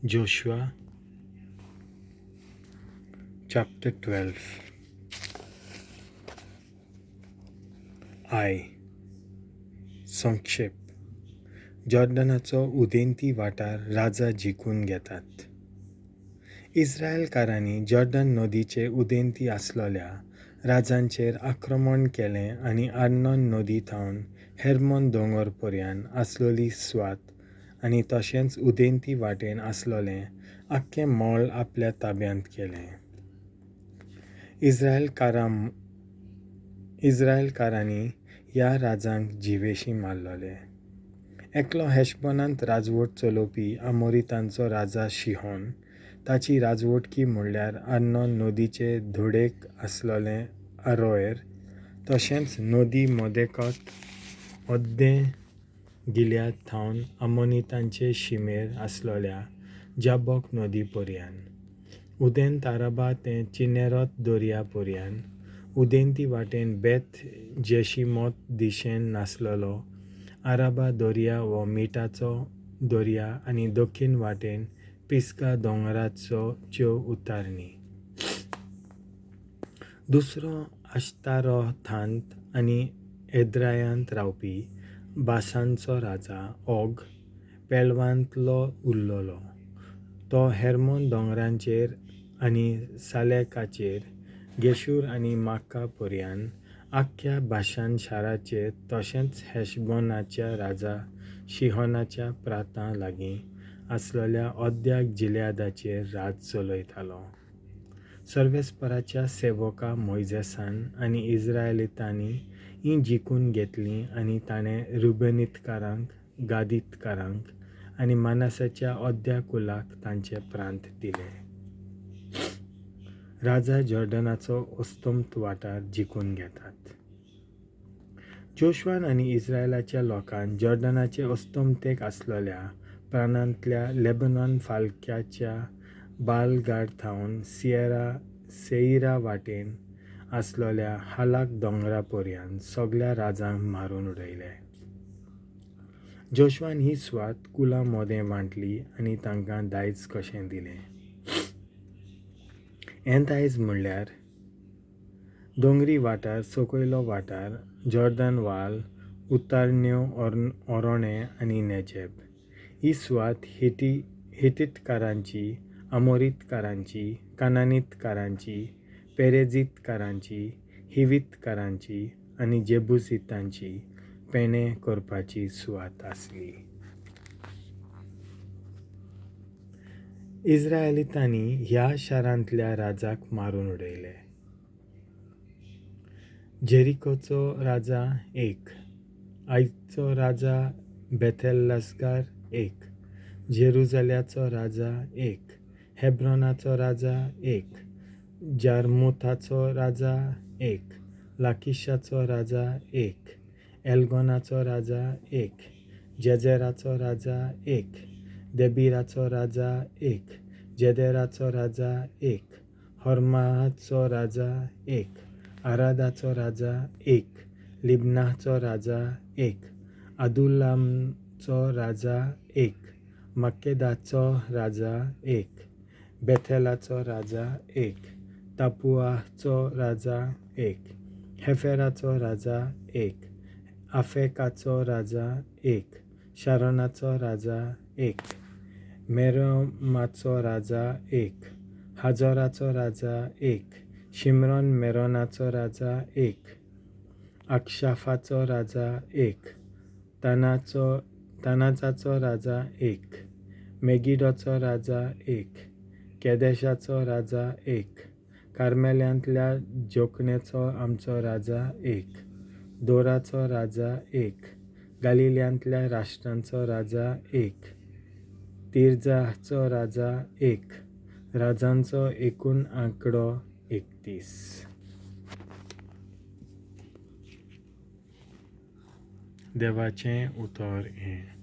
Joshua chapter 12. संक्षेप. जॉर्डनाचो उदेंती वाठार राजा जिखून घेतात. इस्रायलकारांनी जॉर्डन नदीचे उदेंती आसलेल्या राजांचेर आक्रमण केलें आनी आर्नोन नदी थावन हेर्मोन दोंगर पर्यंत आसलेली स्वात आनी तशेंच उदेंती वाटेन आसलेलें आख्खें मोल आपल्या ताब्यांत केलें. इस्रायलकारांनी ह्या राजांक जिवेशी मारलेले. एकलो हेशबोनांत राजवोट चलोवपी आमोरितांचो राजा सिहोन, ताची राजवोttki म्हणल्यार आर्नोन नदीचे धुडेक आसलेलें अरोएर, तशेंच नदी मोदेकात ओद्दें गिल्याद थावन अमोनितांचे शिमेर आसलेल्या जाबोक नदी पर्यंत, उदेंत आराबा ते चिन्नेरोथ दोरिया पर्यंत, उदेंती वाटेन बेथ जेशिमोथ दिशेन नासलेलो आराबा दोरिया वो मिठाचो दोरिया आनी दक्षिण वाटेन पिस्गा दोंगराच्यो उतारणी. दुसरो आश्तारोथांत आनी एद्रायांत रावपी बासानचो राजा ओग पेलवांतलो उरलोलो. तो हेर्मोन दोंगरांचेर आनी सालेकाचेर, गेशूर आनी माक्का पर्यंत, आख्ख्या बाशान शाराचेर तशेंच हेशबोनाच्या राजा सिहोनाच्या प्रांता लागीं आसलेल्या ओद्द्या जिल्यादाचेर राज चलयतालो. सर्वेस्पराच्या सेवका मोइसेसान आनी इस्रायलितांनी ही जिखून घेतलीं आनी ताणें रुबेनितकारांक, गादीतकारांक आनी मानासाच्या ओद्द्या कुलाक तांचे प्रांत दिले. राजा जॉर्डनाचो अस्तंत वाठार जिखून घेतात. जोशुआन आनी इस्रायलाच्या लोकांन जॉर्डनाचे अस्तंतेक आसलेल्या प्रांतांतल्या लेबनॉन फालक्याच्या बालगाड थावन सेईरा वाटेन आसलेल्या हालाक दोंगरा पर्यंत सगळ्या राजांक मारून उडयले. जोशुआन ही स्वात कुलां मोदें वांटली आनी तांकां दायज कशें दिलें. हें दायज म्हणल्यार दोंगरी वाठार, सकयलो वाठार, जॉर्डन वाल, उतारण्यो, ओरोणें आनी नेजेब. ही स्वात हिटीतकारांची, अमोरीतकारांची, कानानीतकारांची, पेरेझीतकारांची, हिवीतकारांची आनी जेबुसीतांची पेणे करपाची सुवात आसली. इस्रायलितांनी ह्या शारांतल्या राजाक मारून उडयले. जेरिकोचो राजा 1, आयचो राजा बेथेल्सगार 1, जेरुसलेमाचो राजा 1, हेब्रोनाचो राजा 1, जार्मुथाचो राजा 1, लाकिशाचो राजा 1, एल्गोनाचो राजा 1, जेजेराचो राजा 1, देबिराचो राजा 1, जेदेराचो राजा 1, होर्माहाचो राजा 1, आरादाचो राजा 1, लिबनाचो राजा 1, अदुल्लामचो राजा 1, मक्केदाचो राजा 1, बेथेलाचो राजा 1, तापुआचो राजा 1, हेफेराचो राजा 1, आफेकाचो राजा 1, शारोनाचो राजा 1, मेरोमाचो राजा 1, हाजोराचो राजा 1, शिम्रोन मेरोनाचो राजा 1, अक्षाफाचो राजा 1, तानाजाचो राजा 1, मेगिडोचो राजा 1, केदेशाचो राजा 1, कार्मेल्यांतल्या जोकनेचो आमचो राजा 1, दोराचो राजा 1, गालिल्यांतल्या राष्ट्रांचो राजा 1, तिर्जाचो राजा 1. राजांचो एकूण आंकडो 31. देवाचें उतर हें.